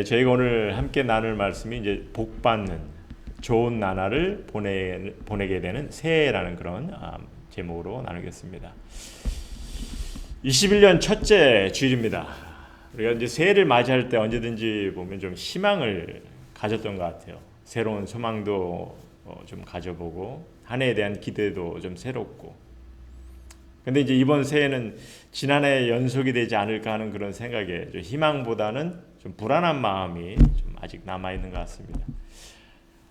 네, 저희가 오늘 함께 나눌 말씀이 이제 복받는 좋은 나날을 보내게 되는 새해라는 그런 제목으로 나누겠습니다. 21년 첫째 주일입니다. 우리가 이제 새해를 맞이할 때 언제든지 보면 좀 희망을 가졌던 것 같아요. 새로운 소망도 좀 가져보고 한 해에 대한 기대도 좀 새롭고. 근데 이제 이번 새해는 지난해 연속이 되지 않을까 하는 그런 생각에 좀 희망보다는 좀 불안한 마음이 좀 아직 남아 있는 것 같습니다.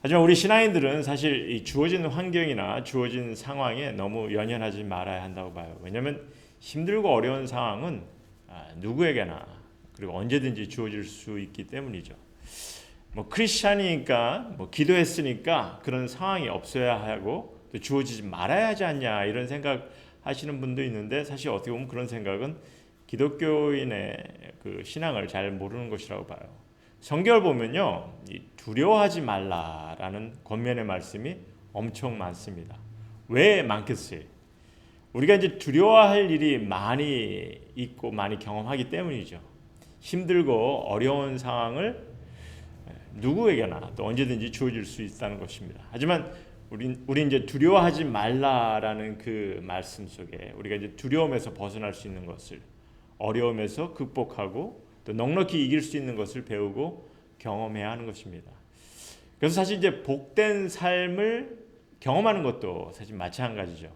하지만 우리 신앙인들은 사실 이 주어진 환경이나 주어진 상황에 너무 연연하지 말아야 한다고 봐요. 왜냐하면 힘들고 어려운 상황은 누구에게나 그리고 언제든지 주어질 수 있기 때문이죠. 뭐 크리스찬이니까 뭐 기도했으니까 그런 상황이 없어야 하고 또 주어지지 말아야 하지 않냐 이런 생각 하시는 분도 있는데 사실 어떻게 보면 그런 생각은 기독교인의 그 신앙을 잘 모르는 것이라고 봐요. 성경을 보면요, 두려워하지 말라라는 권면의 말씀이 엄청 많습니다. 왜 많겠어요? 우리가 이제 두려워할 일이 많이 있고 많이 경험하기 때문이죠. 힘들고 어려운 상황을 누구에게나 또 언제든지 주어질 수 있다는 것입니다. 하지만 우리 이제 두려워하지 말라라는 그 말씀 속에 우리가 이제 두려움에서 벗어날 수 있는 것을 어려움에서 극복하고 또 넉넉히 이길 수 있는 것을 배우고 경험해야 하는 것입니다. 그래서 사실 이제 복된 삶을 경험하는 것도 사실 마찬가지죠.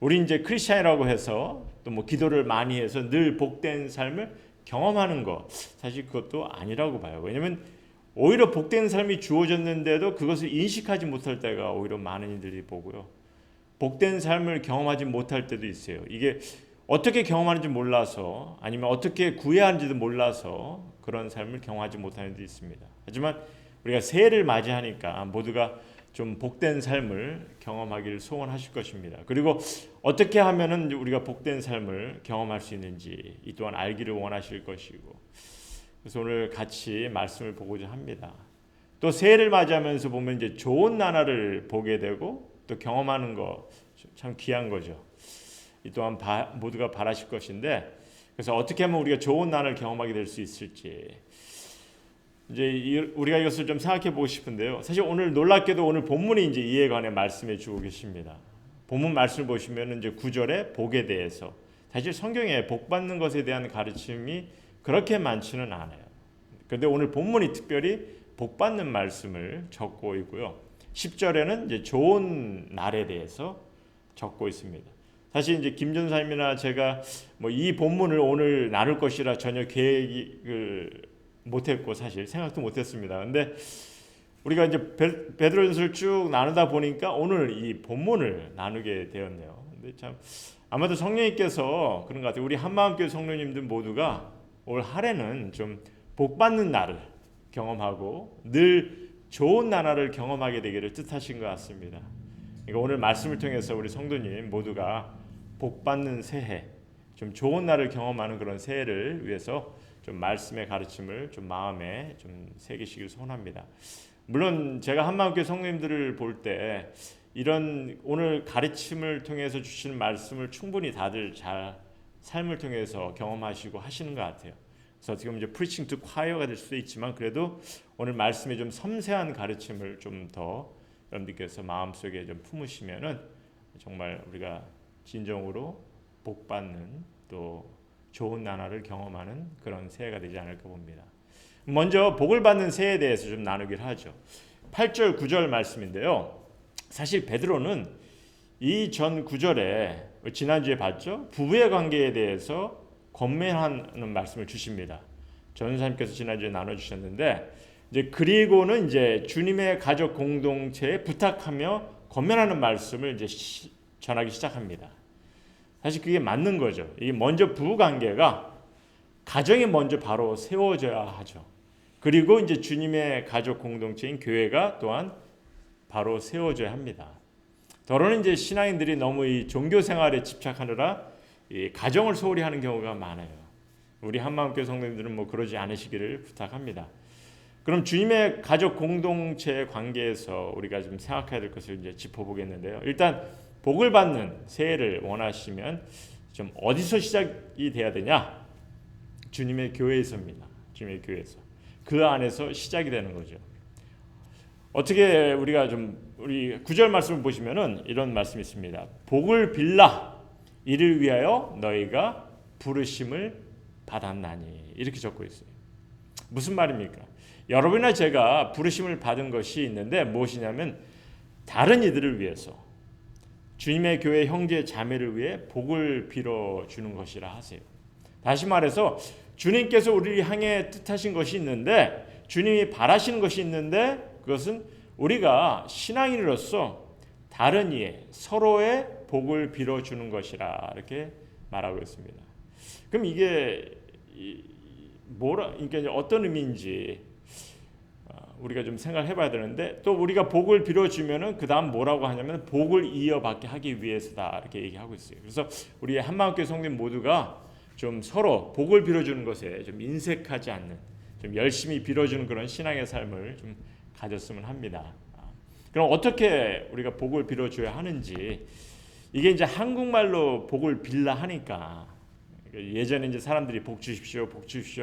우리 이제 크리스찬이라고 해서 또 뭐 기도를 많이 해서 늘 복된 삶을 경험하는 것 사실 그것도 아니라고 봐요. 왜냐하면 오히려 복된 삶이 주어졌는데도 그것을 인식하지 못할 때가 오히려 많은 이들이 보고요. 복된 삶을 경험하지 못할 때도 있어요. 이게 어떻게 경험하는지 몰라서 아니면 어떻게 구해야 하는지도 몰라서 그런 삶을 경험하지 못하는 이들이 있습니다. 하지만 우리가 새해를 맞이하니까 모두가 좀 복된 삶을 경험하기를 소원하실 것입니다. 그리고 어떻게 하면은 우리가 복된 삶을 경험할 수 있는지 이 또한 알기를 원하실 것이고 그래서 오늘 같이 말씀을 보고자 합니다. 또 새해를 맞이하면서 보면 이제 좋은 나날을 보게 되고 또 경험하는 거 참 귀한 거죠. 이 또한 모두가 바라실 것인데 그래서 어떻게 하면 우리가 좋은 나날을 경험하게 될 수 있을지 이제 우리가 이것을 좀 생각해 보고 싶은데요. 사실 오늘 놀랍게도 오늘 본문이 이제 이에 관해 말씀해 주고 계십니다. 본문 말씀을 보시면 이제 9절에 복에 대해서 사실 성경에 복 받는 것에 대한 가르침이 그렇게 많지는 않아요. 그런데 오늘 본문이 특별히 복 받는 말씀을 적고 있고요. 10절에는 이제 좋은 날에 대해서 적고 있습니다. 사실 이제 김 전사님이나 제가 뭐 이 본문을 오늘 나눌 것이라 전혀 계획을 못했고 사실 생각도 못했습니다. 근데 우리가 이제 베드로전서를 쭉 나누다 보니까 오늘 이 본문을 나누게 되었네요. 근데 참 아마도 성령님께서 그런 것 같아요. 우리 한마음교회 성도님들 모두가 올 한해는 좀 복받는 날을 경험하고 늘 좋은 나날을 경험하게 되기를 뜻하신 것 같습니다. 그러니까 오늘 말씀을 통해서 우리 성도님 모두가 복받는 새해, 좀 좋은 날을 경험하는 그런 새해를 위해서 좀 말씀의 가르침을 좀 마음에 좀 새기시길 소원합니다. 물론 제가 한마음교회 성도님들을 볼 때 이런 오늘 가르침을 통해서 주시는 말씀을 충분히 다들 잘 삶을 통해서 경험하시고 하시는 것 같아요. 그래서 어떻게 보면 이제 프리칭 투 콰이어가 될 수도 있지만 그래도 오늘 말씀에 좀 섬세한 가르침을 좀 더 여러분들께서 마음속에 좀 품으시면은 정말 우리가 진정으로 복받는 또 좋은 나날을 경험하는 그런 새해가 되지 않을까 봅니다. 먼저 복을 받는 새해에 대해서 좀 나누기를 하죠. 8절 9절 말씀인데요. 사실 베드로는 이 전 9절에 지난주에 봤죠. 부부의 관계에 대해서 권면하는 말씀을 주십니다. 전사님께서 지난주에 나눠주셨는데 이제 그리고는 이제 주님의 가족 공동체에 부탁하며 권면하는 말씀을 이제 전하기 시작합니다. 사실 그게 맞는 거죠. 이게 먼저 부부 관계가 가정이 먼저 바로 세워져야 하죠. 그리고 이제 주님의 가족 공동체인 교회가 또한 바로 세워져야 합니다. 더러는 이제 신앙인들이 너무 이 종교 생활에 집착하느라 이 가정을 소홀히 하는 경우가 많아요. 우리 한마음교회 성도님들은 뭐 그러지 않으시기를 부탁합니다. 그럼 주님의 가족 공동체 관계에서 우리가 좀 생각해야 될 것을 이제 짚어보겠는데요. 일단 복을 받는 새해를 원하시면 좀 어디서 시작이 돼야 되냐? 주님의 교회에서입니다. 주님의 교회에서. 그 안에서 시작이 되는 거죠. 어떻게 우리가 우리 9절 말씀을 보시면은 이런 말씀이 있습니다. 복을 빌라 이를 위하여 너희가 부르심을 받았나니 이렇게 적고 있어요. 무슨 말입니까? 여러분이나 제가 부르심을 받은 것이 있는데 무엇이냐면 다른 이들을 위해서 주님의 교회 형제 자매를 위해 복을 빌어주는 것이라 하세요. 다시 말해서 주님께서 우리를 향해 뜻하신 것이 있는데 주님이 바라시는 것이 있는데 그것은 우리가 신앙인으로서 다른 이의 서로의 복을 빌어주는 것이라 이렇게 말하고 있습니다. 그럼 이게 그러니까 어떤 의미인지 우리가 좀 생각해 봐야 되는데 또 우리가 복을 빌어주면은 그 다음 뭐라고 하냐면 복을 이어받게 하기 위해서다 이렇게 얘기하고 있어요. 그래서 우리 한마음교회 성도님 모두가 좀 서로 복을 빌어주는 것에 좀 인색하지 않는 좀 열심히 빌어주는 그런 신앙의 삶을 좀 가졌으면 합니다. 그럼 어떻게 우리가 복을 빌어줘야 하는지 이게 이제 한국말로 복을 빌라 하니까 예전에 이제 사람들이 복 주십시오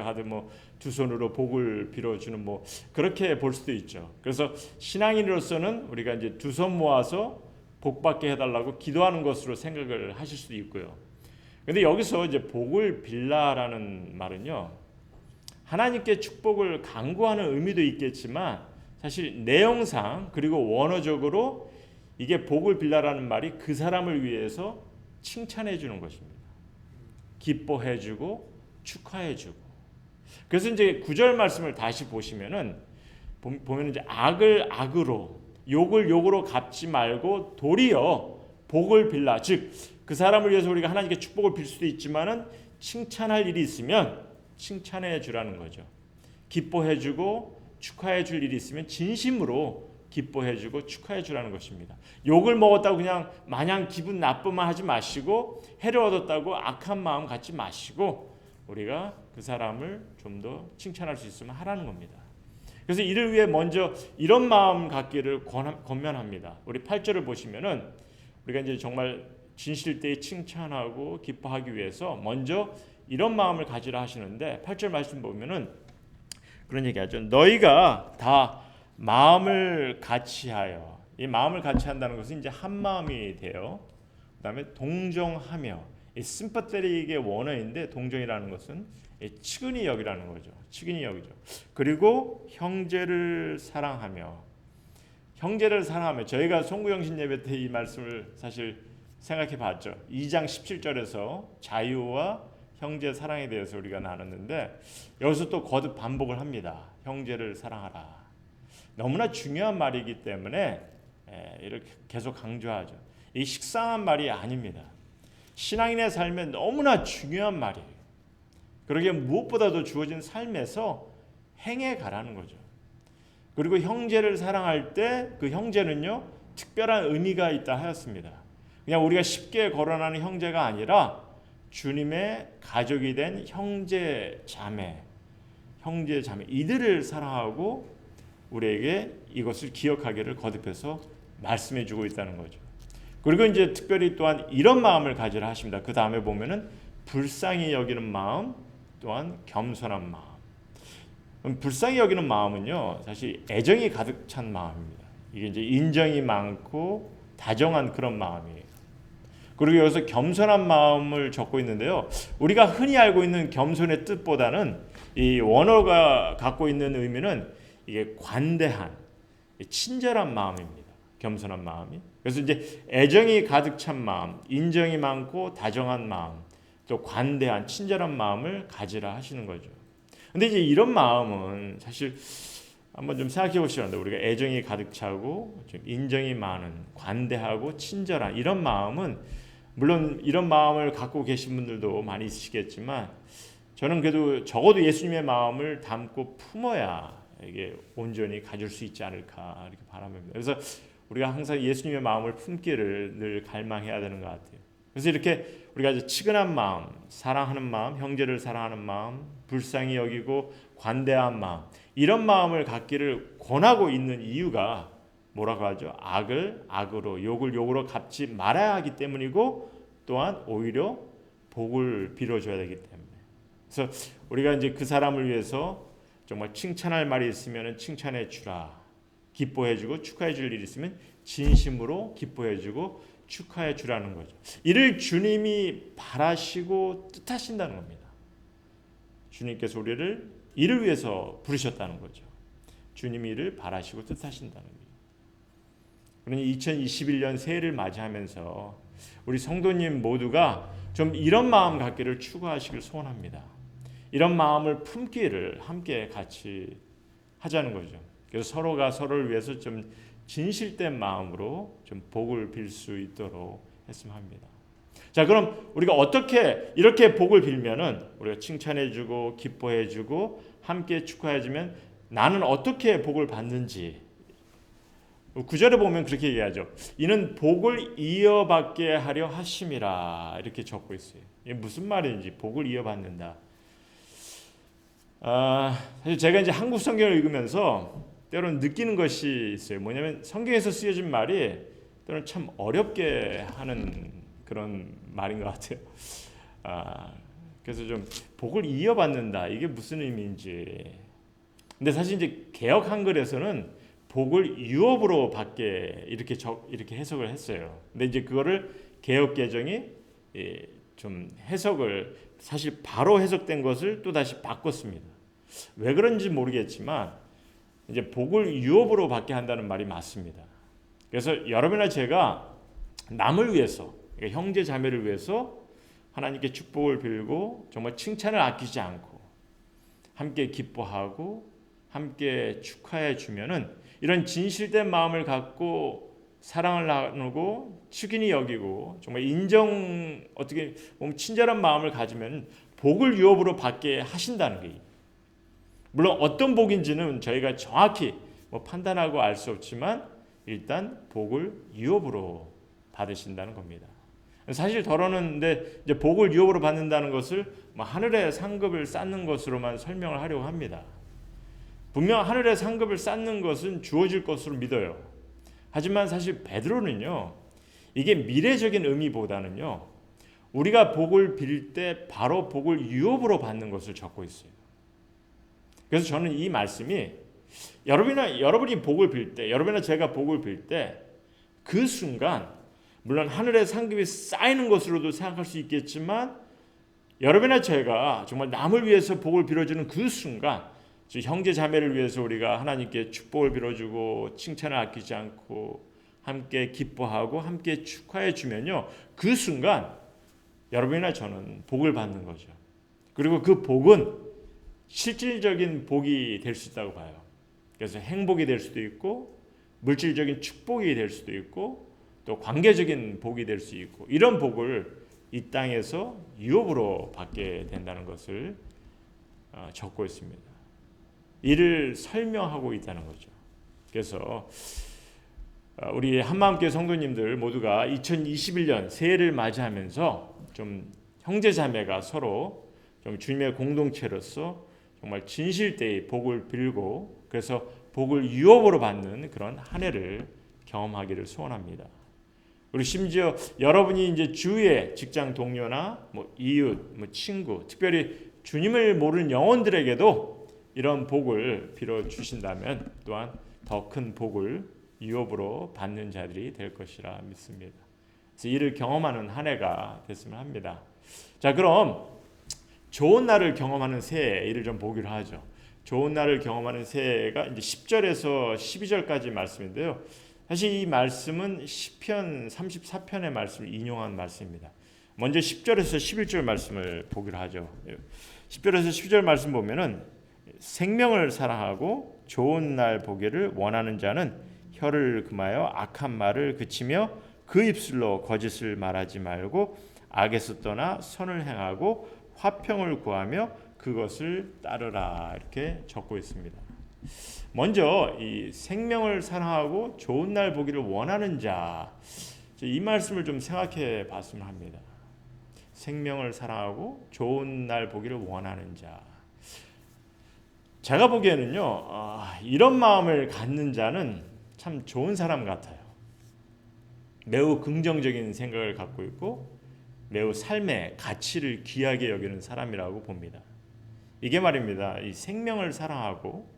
하듯 뭐 두 손으로 복을 빌어주는 뭐 그렇게 볼 수도 있죠. 그래서 신앙인으로서는 우리가 이제 두 손 모아서 복 받게 해달라고 기도하는 것으로 생각을 하실 수도 있고요. 근데 여기서 이제 복을 빌라라는 말은요, 하나님께 축복을 간구하는 의미도 있겠지만 사실 내용상 그리고 원어적으로 이게 복을 빌라라는 말이 그 사람을 위해서 칭찬해 주는 것입니다. 기뻐해 주고 축하해 주고. 그래서 이제 9절 말씀을 다시 보시면은 보면 이제 악을 악으로 욕을 욕으로 갚지 말고 도리어 복을 빌라. 즉 그 사람을 위해서 우리가 하나님께 축복을 빌 수도 있지만은 칭찬할 일이 있으면 칭찬해 주라는 거죠. 기뻐해 주고 축하해 줄 일이 있으면 진심으로 기뻐해 주고 축하해 주라는 것입니다. 욕을 먹었다고 그냥 마냥 기분 나쁘만 하지 마시고 해를 얻었다고 악한 마음 갖지 마시고 우리가 그 사람을 좀 더 칭찬할 수 있으면 하라는 겁니다. 그래서 이를 위해 먼저 이런 마음 갖기를 권면합니다. 우리 8절을 보시면은 우리가 이제 정말 진실되이 칭찬하고 기뻐하기 위해서 먼저 이런 마음을 가지라 하시는데 8절 말씀 보면은 그런 얘기하죠. 너희가 다 마음을 같이하여, 이 마음을 같이한다는 것은 이제 한 마음이 돼요. 그다음에 동정하며, 이 심파테릭의 원어인데 동정이라는 것은 측은히 여기라는 거죠. 측은히 여기죠. 그리고 형제를 사랑하며, 형제를 사랑하며 저희가 송구영신 예배 때 이 말씀을 사실 생각해 봤죠. 2장 17절에서 자유와 형제 사랑에 대해서 우리가 나눴는데 여기서 또 거듭 반복을 합니다. 형제를 사랑하라. 너무나 중요한 말이기 때문에 이렇게 계속 강조하죠. 이 식상한 말이 아닙니다. 신앙인의 삶에 너무나 중요한 말이에요. 그러기에 무엇보다도 주어진 삶에서 행해 가라는 거죠. 그리고 형제를 사랑할 때 그 형제는요 특별한 의미가 있다 하였습니다. 그냥 우리가 쉽게 거론하는 형제가 아니라 주님의 가족이 된 형제 자매 이들을 사랑하고 우리에게 이것을 기억하기를 거듭해서 말씀해 주고 있다는 거죠. 그리고 이제 특별히 또한 이런 마음을 가지라 하십니다. 그 다음에 보면은 불쌍히 여기는 마음 또한 겸손한 마음. 불쌍히 여기는 마음은요 사실 애정이 가득 찬 마음입니다. 이게 이제 인정이 많고 다정한 그런 마음이에요. 그리고 여기서 겸손한 마음을 적고 있는데요. 우리가 흔히 알고 있는 겸손의 뜻보다는 이 원어가 갖고 있는 의미는 이게 관대한, 친절한 마음입니다. 겸손한 마음이. 그래서 이제 애정이 가득 찬 마음, 인정이 많고 다정한 마음, 또 관대한, 친절한 마음을 가지라 하시는 거죠. 근데 이제 이런 마음은 사실 한번 좀 생각해 보시는데 우리가 애정이 가득 차고 좀 인정이 많은, 관대하고 친절한 이런 마음은 물론 이런 마음을 갖고 계신 분들도 많이 있으시겠지만 저는 그래도 적어도 예수님의 마음을 담고 품어야 이게 온전히 가질 수 있지 않을까 이렇게 바랍니다. 그래서 우리가 항상 예수님의 마음을 품기를 늘 갈망해야 되는 것 같아요. 그래서 이렇게 우리가 이제 측은한 마음, 사랑하는 마음, 형제를 사랑하는 마음, 불쌍히 여기고 관대한 마음 이런 마음을 갖기를 권하고 있는 이유가 뭐라고 하죠? 악을 악으로, 욕을 욕으로 갚지 말아야 하기 때문이고 또한 오히려 복을 빌어줘야 되기 때문에. 그래서 우리가 이제 그 사람을 위해서 정말 칭찬할 말이 있으면 칭찬해 주라. 기뻐해 주고 축하해 줄 일이 있으면 진심으로 기뻐해 주고 축하해 주라는 거죠. 이를 주님이 바라시고 뜻하신다는 겁니다. 주님께서 우리를 이를 위해서 부르셨다는 거죠. 주님이 이를 바라시고 뜻하신다는 거예요. 그러니 2021년 새해를 맞이하면서 우리 성도님 모두가 좀 이런 마음 갖기를 추구하시길 소원합니다. 이런 마음을 품기를 함께 같이 하자는 거죠. 그래서 서로가 서로를 위해서 좀 진실된 마음으로 좀 복을 빌 수 있도록 했으면 합니다. 자, 그럼 우리가 어떻게 이렇게 복을 빌면은 우리가 칭찬해주고 기뻐해주고 함께 축하해주면 나는 어떻게 복을 받는지 9절에 보면 그렇게 얘기하죠. 이는 복을 이어받게 하려 하심이라 이렇게 적고 있어요. 이게 무슨 말인지 복을 이어받는다. 사실 제가 이제 한국 성경을 읽으면서 때로는 느끼는 것이 있어요. 뭐냐면 성경에서 쓰여진 말이 때로는 참 어렵게 하는 그런 말인 것 같아요. 그래서 좀 복을 이어받는다 이게 무슨 의미인지. 근데 사실 이제 개역 한글에서는 복을 유업으로 받게 이렇게 해석을 했어요. 근데 이제 그거를 개역 개정이 좀 해석을 사실 바로 해석된 것을 또 다시 바꿨습니다. 왜 그런지 모르겠지만 이제 복을 유업으로 받게 한다는 말이 맞습니다. 그래서 여러분이나 제가 남을 위해서 그러니까 형제 자매를 위해서 하나님께 축복을 빌고 정말 칭찬을 아끼지 않고 함께 기뻐하고 함께 축하해 주면은 이런 진실된 마음을 갖고 사랑을 나누고 축인이 여기고 정말 어떻게 보면 친절한 마음을 가지면 복을 유업으로 받게 하신다는 거예요. 물론 어떤 복인지는 저희가 정확히 판단하고 알 수 없지만 일단 복을 유업으로 받으신다는 겁니다. 사실 더러는데 이제 복을 유업으로 받는다는 것을 하늘의 상급을 쌓는 것으로만 설명을 하려고 합니다. 분명 하늘의 상급을 쌓는 것은 주어질 것으로 믿어요. 하지만 사실 베드로는요, 이게 미래적인 의미보다는요, 우리가 복을 빌 때 바로 복을 유업으로 받는 것을 적고 있어요. 그래서 저는 이 말씀이 여러분이 복을 빌 때, 여러분이나 제가 복을 빌 때 그 순간 물론 하늘의 상급이 쌓이는 것으로도 생각할 수 있겠지만 여러분이나 제가 정말 남을 위해서 복을 빌어주는 그 순간 형제 자매를 위해서 우리가 하나님께 축복을 빌어주고 칭찬을 아끼지 않고 함께 기뻐하고 함께 축하해 주면요 그 순간 여러분이나 저는 복을 받는 거죠. 그리고 그 복은 실질적인 복이 될 수 있다고 봐요. 그래서 행복이 될 수도 있고 물질적인 축복이 될 수도 있고 또 관계적인 복이 될 수 있고 이런 복을 이 땅에서 유업으로 받게 된다는 것을 적고 있습니다. 이를 설명하고 있다는 거죠. 그래서 우리 한마음교회 성도님들 모두가 2021년 새해를 맞이하면서 좀 형제자매가 서로 좀 주님의 공동체로서 정말 진실되이 복을 빌고 그래서 복을 유업으로 받는 그런 한 해를 경험하기를 소원합니다. 그리고 심지어 여러분이 이제 주위의 직장 동료나 이웃, 친구, 특별히 주님을 모르는 영혼들에게도 이런 복을 빌어 주신다면 또한 더 큰 복을 유업으로 받는 자들이 될 것이라 믿습니다. 그래서 이를 경험하는 한 해가 됐으면 합니다. 자, 그럼 좋은 날을 경험하는 새해 이를 좀 보기로 하죠. 좋은 날을 경험하는 새해가 이제 10절에서 12절까지 말씀인데요. 사실 이 말씀은 시편 34편의 말씀을 인용한 말씀입니다. 먼저 10절에서 11절 말씀을 보기로 하죠. 10절에서 12절 말씀 보면은 생명을 사랑하고 좋은 날 보기를 원하는 자는 혀를 금하여 악한 말을 그치며 그 입술로 거짓을 말하지 말고 악에서 떠나 선을 행하고 화평을 구하며 그것을 따르라 이렇게 적고 있습니다. 먼저 이 생명을 사랑하고 좋은 날 보기를 원하는 자, 이 말씀을 좀 생각해 봤으면 합니다. 생명을 사랑하고 좋은 날 보기를 원하는 자. 제가 보기에는요, 이런 마음을 갖는 자는 참 좋은 사람 같아요. 매우 긍정적인 생각을 갖고 있고 매우 삶의 가치를 귀하게 여기는 사람이라고 봅니다. 이게 말입니다. 이 생명을 사랑하고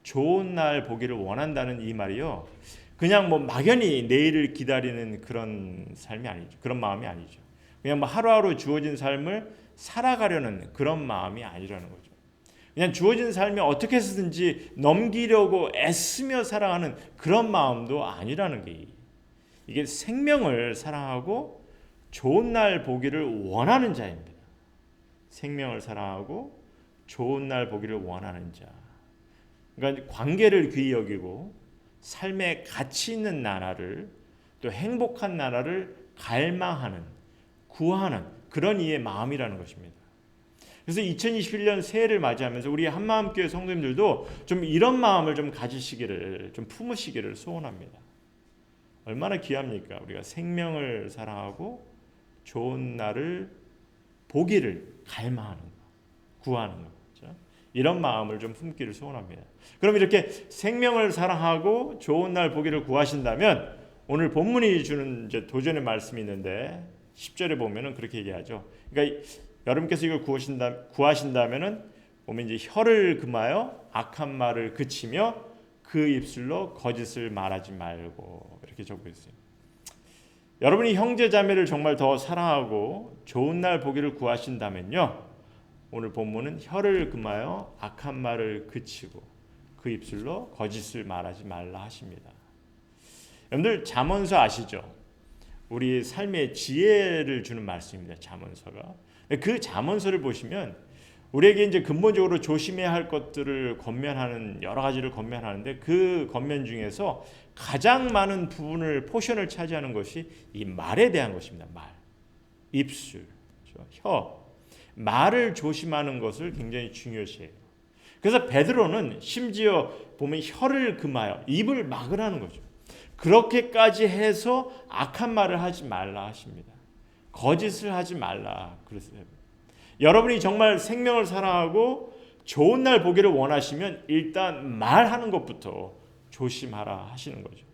좋은 날 보기를 원한다는 이 말이요. 그냥 뭐 막연히 내일을 기다리는 그런 삶이 아니죠. 그런 마음이 아니죠. 그냥 뭐 하루하루 주어진 삶을 살아가려는 그런 마음이 아니라는 거죠. 그냥 주어진 삶이 어떻게 해서든지 넘기려고 애쓰며 살아가는 그런 마음도 아니라는 게 이게 생명을 사랑하고 좋은 날 보기를 원하는 자입니다. 생명을 사랑하고 좋은 날 보기를 원하는 자. 그러니까 관계를 귀히 여기고 삶의 가치 있는 나라를 또 행복한 나라를 갈망하는 구하는 그런 이의 마음이라는 것입니다. 그래서 2021년 새해를 맞이하면서 우리 한마음교회 성도님들도 좀 이런 마음을 좀 가지시기를 좀 품으시기를 소원합니다. 얼마나 귀합니까? 우리가 생명을 사랑하고 좋은 날을 보기를 갈망하는 것, 구하는 것, 그렇죠? 이런 마음을 좀 품기를 소원합니다. 그럼 이렇게 생명을 사랑하고 좋은 날 보기를 구하신다면 오늘 본문이 주는 이제 도전의 말씀이 있는데 10절에 보면은 그렇게 얘기하죠. 그러니까 여러분께서 이걸 구하신다면은 보면 이제 혀를 금하여 악한 말을 그치며 그 입술로 거짓을 말하지 말고 이렇게 적고 있어요. 여러분이 형제 자매를 정말 더 사랑하고 좋은 날 보기를 구하신다면요. 오늘 본문은 혀를 금하여 악한 말을 그치고 그 입술로 거짓을 말하지 말라 하십니다. 여러분들 잠언서 아시죠? 우리 삶의 지혜를 주는 말씀입니다. 잠언서가. 그 잠언서를 보시면 우리에게 이제 근본적으로 조심해야 할 것들을 권면하는 여러 가지를 권면하는데 그 권면 중에서 가장 많은 부분을 포션을 차지하는 것이 이 말에 대한 것입니다. 말, 입술, 혀, 말을 조심하는 것을 굉장히 중요시해요. 그래서 베드로는 심지어 보면 혀를 금하여 입을 막으라는 거죠. 그렇게까지 해서 악한 말을 하지 말라 하십니다. 거짓을 하지 말라 그랬어요. 여러분이 정말 생명을 사랑하고 좋은 날 보기를 원하시면 일단 말하는 것부터 조심하라 하시는 거죠.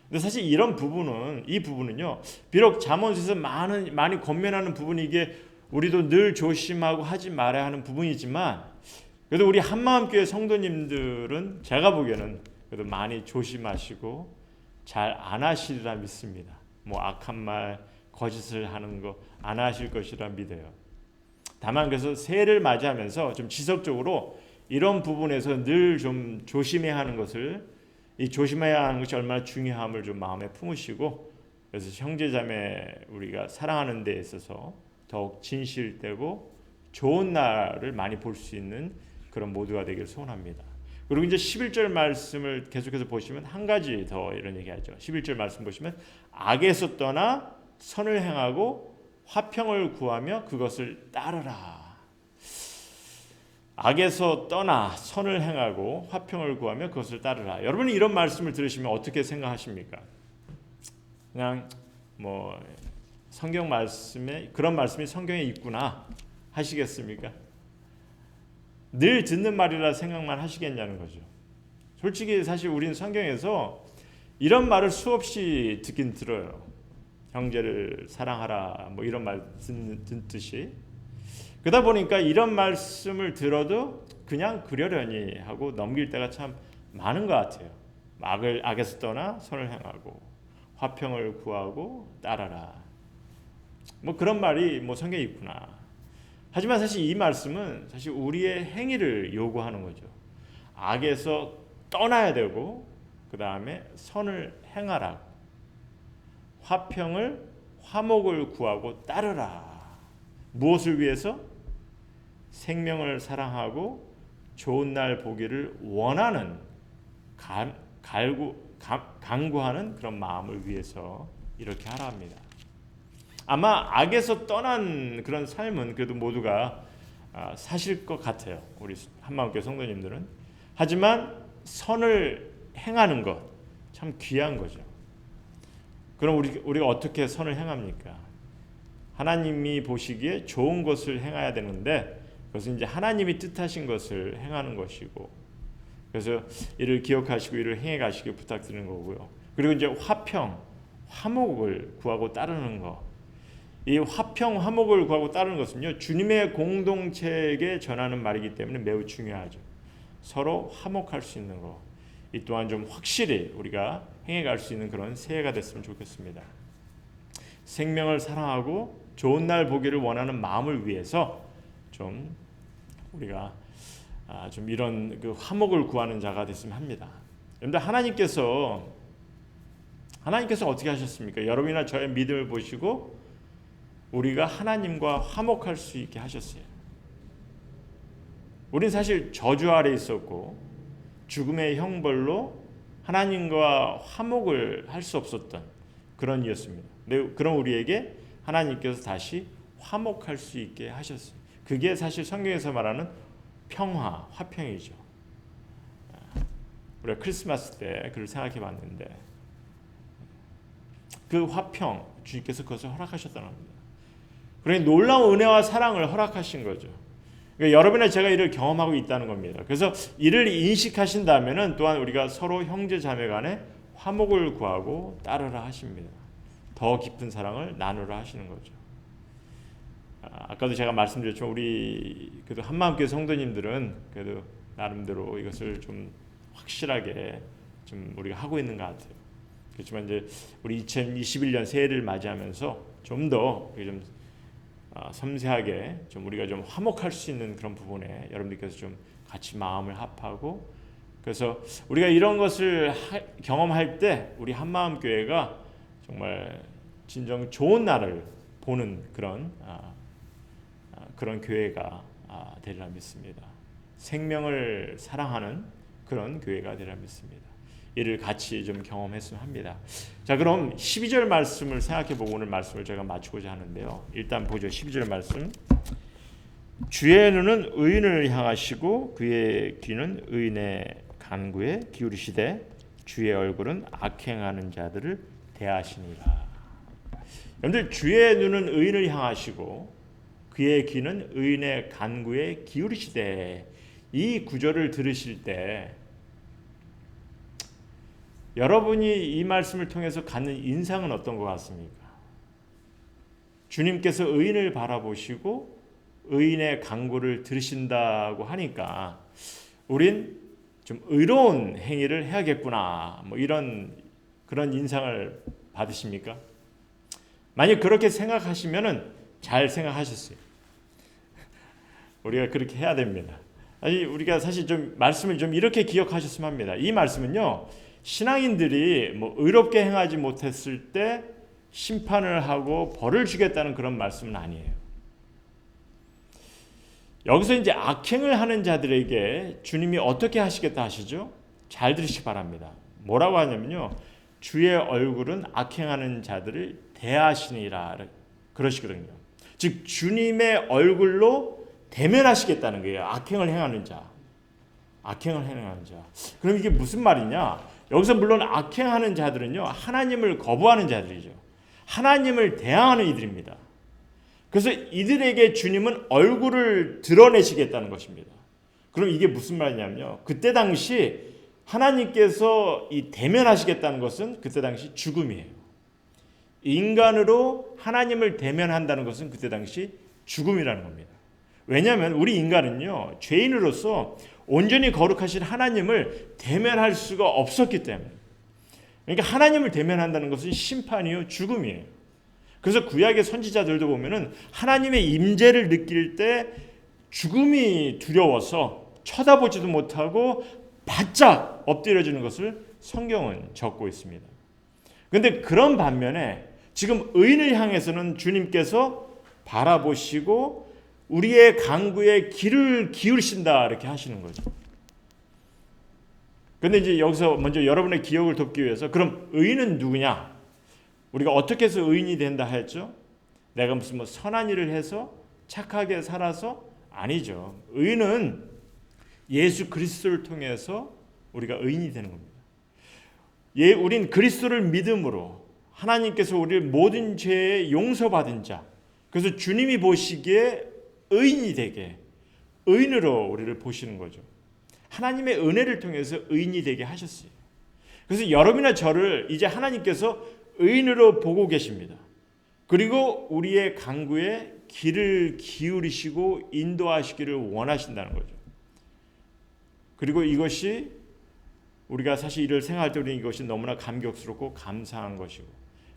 근데 사실 이런 부분은 이 부분은요. 비록 잠언서에서 많이 권면하는 부분이 이게 우리도 늘 조심하고 하지 말아야 하는 부분이지만 그래도 우리 한마음교회 성도님들은 제가 보기에는 그래도 많이 조심하시고 잘 안 하시리라 믿습니다. 뭐 악한 말, 거짓을 하는 거 안 하실 것이라 믿어요. 다만 그래서 새해를 맞이하면서 좀 지속적으로 이런 부분에서 늘 좀 조심해야 하는 것을 이 조심해야 하는 것이 얼마나 중요함을 좀 마음에 품으시고 그래서 형제자매 우리가 사랑하는 데 있어서 더욱 진실되고 좋은 날을 많이 볼 수 있는 그런 모두가 되길 소원합니다. 그리고 이제 11절 말씀을 계속해서 보시면 한 가지 더 이런 얘기하죠. 11절 말씀 보시면 악에서 떠나 선을 행하고 화평을 구하며 그것을 따르라. 악에서 떠나 선을 행하고 화평을 구하며 그것을 따르라. 여러분이 이런 말씀을 들으시면 어떻게 생각하십니까? 그냥 뭐 성경 말씀에 그런 말씀이 성경에 있구나 하시겠습니까? 늘 듣는 말이라 생각만 하시겠냐는 거죠. 솔직히 사실 우리는 성경에서 이런 말을 수없이 듣긴 들어요. 형제를 사랑하라 뭐 이런 말 듣듯이 그러다 보니까 이런 말씀을 들어도 그냥 그러려니 하고 넘길 때가 참 많은 것 같아요. 악에서 떠나 선을 행하고 화평을 구하고 따라라. 뭐 그런 말이 뭐 성경에 있구나. 하지만 사실 이 말씀은 사실 우리의 행위를 요구하는 거죠. 악에서 떠나야 되고 그 다음에 선을 행하라. 화평을 화목을 구하고 따르라. 무엇을 위해서? 생명을 사랑하고 좋은 날 보기를 원하는 간구하는 그런 마음을 위해서 이렇게 하라 합니다. 아마 악에서 떠난 그런 삶은 그래도 모두가 사실 것 같아요. 우리 한마음교회 성도님들은. 하지만 선을 행하는 것 참 귀한 거죠. 그럼 우리가 어떻게 선을 행합니까? 하나님이 보시기에 좋은 것을 행해야 되는데 그것은 이제 하나님이 뜻하신 것을 행하는 것이고 그래서 이를 기억하시고 이를 행해 가시길 부탁드리는 거고요. 그리고 이제 화평, 화목을 구하고 따르는 것 이 화평, 화목을 구하고 따르는 것은요, 주님의 공동체에게 전하는 말이기 때문에 매우 중요하죠. 서로 화목할 수 있는 거, 이 또한 좀 확실히 우리가 행해갈 수 있는 그런 새해가 됐으면 좋겠습니다. 생명을 사랑하고 좋은 날 보기를 원하는 마음을 위해서 좀 우리가 좀 이런 그 화목을 구하는 자가 됐으면 합니다. 여러분들, 하나님께서 어떻게 하셨습니까? 여러분이나 저의 믿음을 보시고 우리가 하나님과 화목할 수 있게 하셨어요. 우린 사실 저주 아래 있었고 죽음의 형벌로 하나님과 화목을 할 수 없었던 그런 이였습니다. 그럼 우리에게 하나님께서 다시 화목할 수 있게 하셨어요. 그게 사실 성경에서 말하는 평화, 화평이죠. 우리가 크리스마스 때 그걸 생각해 봤는데 그 화평, 주님께서 그것을 허락하셨다는 겁니다. 그러니 놀라운 은혜와 사랑을 허락하신 거죠. 그러니까 여러분이나 제가 이를 경험하고 있다는 겁니다. 그래서 이를 인식하신다면 또한 우리가 서로 형제 자매 간에 화목을 구하고 따르라 하십니다. 더 깊은 사랑을 나누라 하시는 거죠. 아까도 제가 말씀드렸지만 우리 그래도 한마음교회 성도님들은 그래도 나름대로 이것을 좀 확실하게 좀 우리가 하고 있는 것 같아요. 그렇지만 이제 우리 2021년 새해를 맞이하면서 좀 더 좀 섬세하게 좀 우리가 좀 화목할 수 있는 그런 부분에 여러분들께서 좀 같이 마음을 합하고, 그래서 우리가 이런 것을 경험할 때 우리 한마음 교회가 정말 진정 좋은 날을 보는 그런 교회가 되리라 믿습니다. 생명을 사랑하는 그런 교회가 되리라 믿습니다. 이를 같이 좀 경험했으면 합니다. 자, 그럼 12절 말씀을 생각해보고 오늘 말씀을 제가 마치고자 하는데요. 일단 보죠. 12절 말씀. 주의 눈은 의인을 향하시고 그의 귀는 의인의 간구에 기울이시되 주의 얼굴은 악행하는 자들을 대하시니라. 여러분들, 주의 눈은 의인을 향하시고 그의 귀는 의인의 간구에 기울이시되, 이 구절을 들으실 때 여러분이 이 말씀을 통해서 갖는 인상은 어떤 것 같습니까? 주님께서 의인을 바라보시고 의인의 간구를 들으신다고 하니까 우린 좀 의로운 행위를 해야겠구나, 뭐 이런 그런 인상을 받으십니까? 만약 그렇게 생각하시면은 잘 생각하셨어요. 우리가 그렇게 해야 됩니다. 아니, 우리가 사실 좀 말씀을 좀 이렇게 기억하셨으면 합니다. 이 말씀은요, 신앙인들이 뭐 의롭게 행하지 못했을 때 심판을 하고 벌을 주겠다는 그런 말씀은 아니에요. 여기서 이제 악행을 하는 자들에게 주님이 어떻게 하시겠다 하시죠? 잘 들으시기 바랍니다. 뭐라고 하냐면요, 주의 얼굴은 악행하는 자들을 대하시니라 그러시거든요. 즉 주님의 얼굴로 대면하시겠다는 거예요. 악행을 행하는 자. 그럼 이게 무슨 말이냐? 여기서 물론 악행하는 자들은요, 하나님을 거부하는 자들이죠. 하나님을 대항하는 이들입니다. 그래서 이들에게 주님은 얼굴을 드러내시겠다는 것입니다. 그럼 이게 무슨 말이냐면요, 그때 당시 하나님께서 이 대면하시겠다는 것은 그때 당시 죽음이에요. 인간으로 하나님을 대면한다는 것은 그때 당시 죽음이라는 겁니다. 왜냐하면 우리 인간은요, 죄인으로서 온전히 거룩하신 하나님을 대면할 수가 없었기 때문에. 그러니까 하나님을 대면한다는 것은 심판이요, 죽음이에요. 그래서 구약의 선지자들도 보면은 하나님의 임재를 느낄 때 죽음이 두려워서 쳐다보지도 못하고 바짝 엎드려지는 것을 성경은 적고 있습니다. 그런데 그런 반면에 지금 의인을 향해서는 주님께서 바라보시고 우리의 간구에 귀를 기울이신다, 이렇게 하시는 거죠. 그런데 이제 여기서 먼저 여러분의 기억을 돕기 위해서, 그럼 의인은 누구냐? 우리가 어떻게 해서 의인이 된다 했죠? 내가 무슨 뭐 선한 일을 해서 착하게 살아서? 아니죠. 의인은 예수 그리스도를 통해서 우리가 의인이 되는 겁니다. 우린 그리스도를 믿음으로 하나님께서 우리를 모든 죄에 용서받은 자, 그래서 주님이 보시기에 의인이 되게, 의인으로 우리를 보시는 거죠. 하나님의 은혜를 통해서 의인이 되게 하셨어요. 그래서 여러분이나 저를 이제 하나님께서 의인으로 보고 계십니다. 그리고 우리의 강구에 귀를 기울이시고 인도하시기를 원하신다는 거죠. 그리고 이것이 우리가 사실 이를 생각할 때 우리는 이것이 너무나 감격스럽고 감사한 것이고,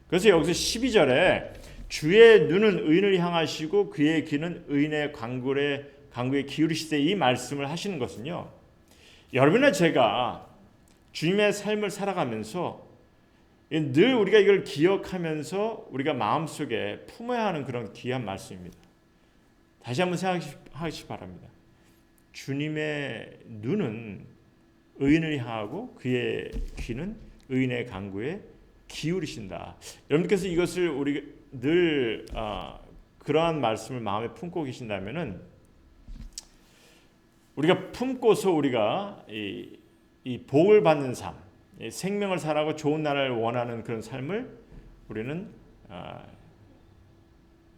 그래서 여기서 12절에 주의 눈은 의인을 향하시고 그의 귀는 의인의 강구에 기울이시되, 이 말씀을 하시는 것은요, 여러분이나 제가 주님의 삶을 살아가면서 늘 우리가 이걸 기억하면서 우리가 마음속에 품어야 하는 그런 귀한 말씀입니다. 다시 한번 생각하시기 바랍니다. 주님의 눈은 의인을 향하고 그의 귀는 의인의 강구에 기울이신다. 여러분께서 이것을 우리 늘 그러한 말씀을 마음에 품고 계신다면은, 우리가 품고서 우리가 이 복을 받는 삶, 생명을 살아가고 좋은 나라를 원하는 그런 삶을 우리는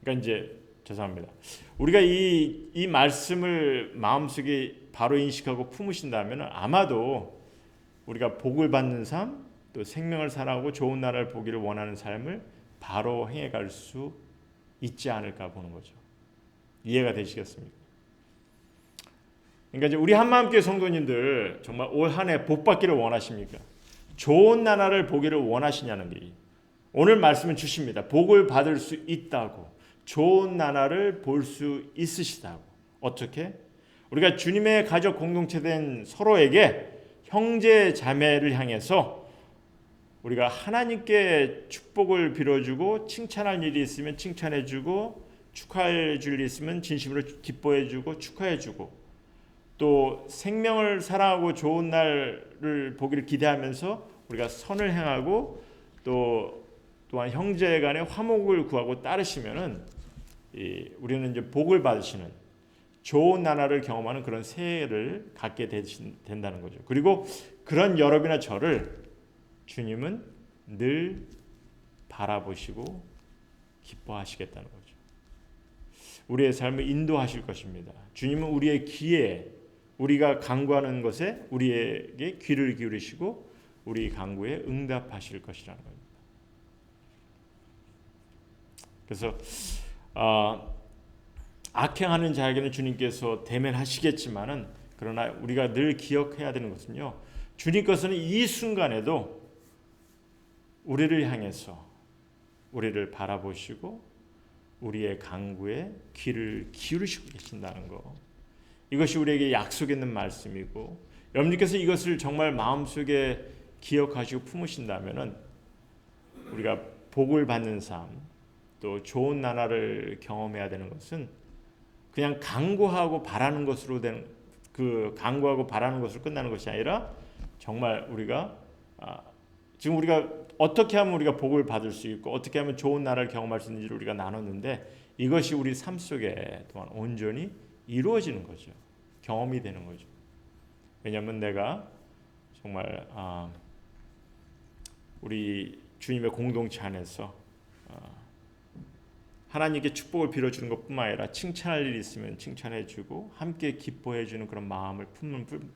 그러니까 이제 죄송합니다. 우리가 이 말씀을 마음속에 바로 인식하고 품으신다면 아마도 우리가 복을 받는 삶, 또 생명을 살아가고 좋은 나라를 보기를 원하는 삶을 바로 행해갈 수 있지 않을까 보는 거죠. 이해가 되시겠습니까? 그러니까 이제 우리 한마음교회 성도님들 정말 올 한 해 복 받기를 원하십니까? 좋은 나라를 보기를 원하시냐는 게 오늘 말씀은 주십니다. 복을 받을 수 있다고, 좋은 나라를 볼 수 있으시다고. 어떻게? 우리가 주님의 가족 공동체된 서로에게 형제 자매를 향해서 우리가 하나님께 축복을 빌어주고, 칭찬할 일이 있으면 칭찬해주고, 축하해 줄 일이 있으면 진심으로 기뻐해주고 축하해주고, 또 생명을 사랑하고 좋은 날을 보기를 기대하면서 우리가 선을 행하고, 또한 형제 간에 화목을 구하고 따르시면은 우리는 이제 복을 받으시는 좋은 나라를 경험하는 그런 새해를 갖게 된다는 거죠. 그리고 그런 여러분이나 저를 주님은 늘 바라보시고 기뻐하시겠다는 거죠. 우리의 삶을 인도하실 것입니다. 주님은 우리의 귀에, 우리가 간구하는 것에 우리에게 귀를 기울이시고 우리 간구에 응답하실 것이라는 겁니다. 그래서 악행하는 자에게는 주님께서 대면하시겠지만은, 그러나 우리가 늘 기억해야 되는 것은요, 주님께서는 이 순간에도 우리를 향해서 우리를 바라보시고 우리의 간구에 귀를 기울이시고 계신다는 거, 이것이 우리에게 약속 있는 말씀이고, 여러분께서 이것을 정말 마음속에 기억하시고 품으신다면은 우리가 복을 받는 삶, 또 좋은 나라를 경험해야 되는 것은 그냥 간구하고 바라는 것으로 되는, 그 간구하고 바라는 것으로 끝나는 것이 아니라, 정말 우리가 지금 우리가 어떻게 하면 우리가 복을 받을 수 있고 어떻게 하면 좋은 나라를 경험할 수 있는지를 우리가 나눴는데, 이것이 우리 삶 속에 또한 온전히 이루어지는 거죠. 경험이 되는 거죠. 왜냐하면 내가 정말 우리 주님의 공동체 안에서 하나님께 축복을 빌어주는 것뿐만 아니라 칭찬할 일이 있으면 칭찬해주고 함께 기뻐해주는 그런 마음을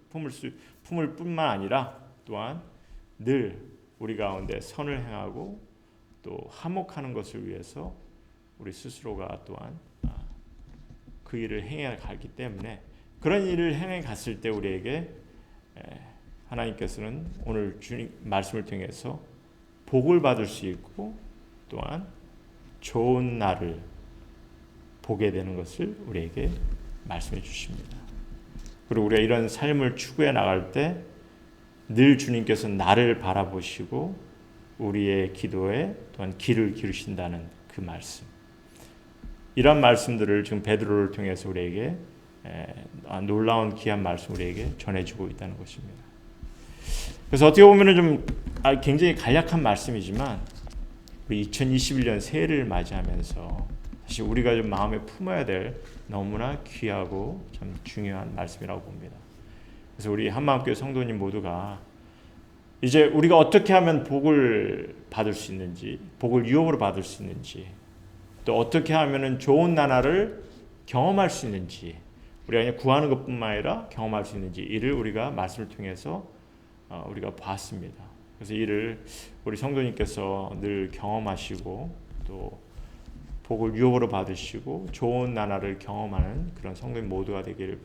품을 뿐만 아니라, 또한 늘 우리 가운데 선을 행하고 또 화목하는 것을 위해서 우리 스스로가 또한 그 일을 행해 가기 때문에, 그런 일을 행해 갔을 때 우리에게 하나님께서는 오늘 주님 말씀을 통해서 복을 받을 수 있고 또한 좋은 날을 보게 되는 것을 우리에게 말씀해 주십니다. 그리고 우리가 이런 삶을 추구해 나갈 때 늘 주님께서 나를 바라보시고 우리의 기도에 또한 귀를 기울이신다는 그 말씀, 이런 말씀들을 지금 베드로를 통해서 우리에게 놀라운 귀한 말씀 우리에게 전해주고 있다는 것입니다. 그래서 어떻게 보면 좀 굉장히 간략한 말씀이지만, 우리 2021년 새해를 맞이하면서 사실 우리가 좀 마음에 품어야 될 너무나 귀하고 참 중요한 말씀이라고 봅니다. 그래서 우리 한마음교회 성도님 모두가 이제 우리가 어떻게 하면 복을 받을 수 있는지, 복을 유업으로 받을 수 있는지, 또 어떻게 하면은 좋은 나라를 경험할 수 있는지, 우리가 그냥 구하는 것뿐만 아니라 경험할 수 있는지, 이를 우리가 말씀을 통해서 우리가 봤습니다. 그래서 이를 우리 성도님께서 늘 경험하시고 또 복을 유업으로 받으시고 좋은 나날을 경험하는 그런 성도님 모두가 되기를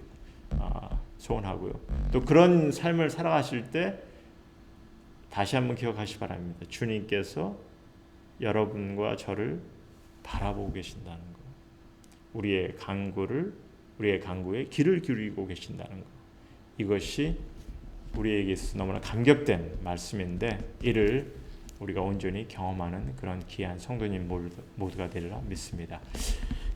소원하고요. 또 그런 삶을 살아가실 때 다시 한번 기억하시기 바랍니다. 주님께서 여러분과 저를 바라보고 계신다는 거. 우리의 간구에 귀를 기울이고 계신다는 거. 이것이 우리에게 있어서 너무나 감격된 말씀인데 이를 우리가 온전히 경험하는 그런 귀한 성도님 모두가 되리라 믿습니다.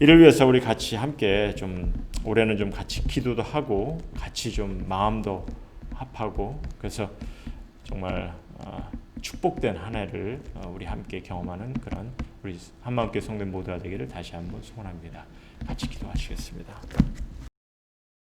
이를 위해서 우리 같이 함께 좀 올해는 좀 같이 기도도 하고 같이 좀 마음도 합하고 그래서 정말 축복된 한 해를 우리 함께 경험하는 그런 우리 한마음교회 성도님 모두가 되기를 다시 한번 소원합니다. 같이 기도하시겠습니다.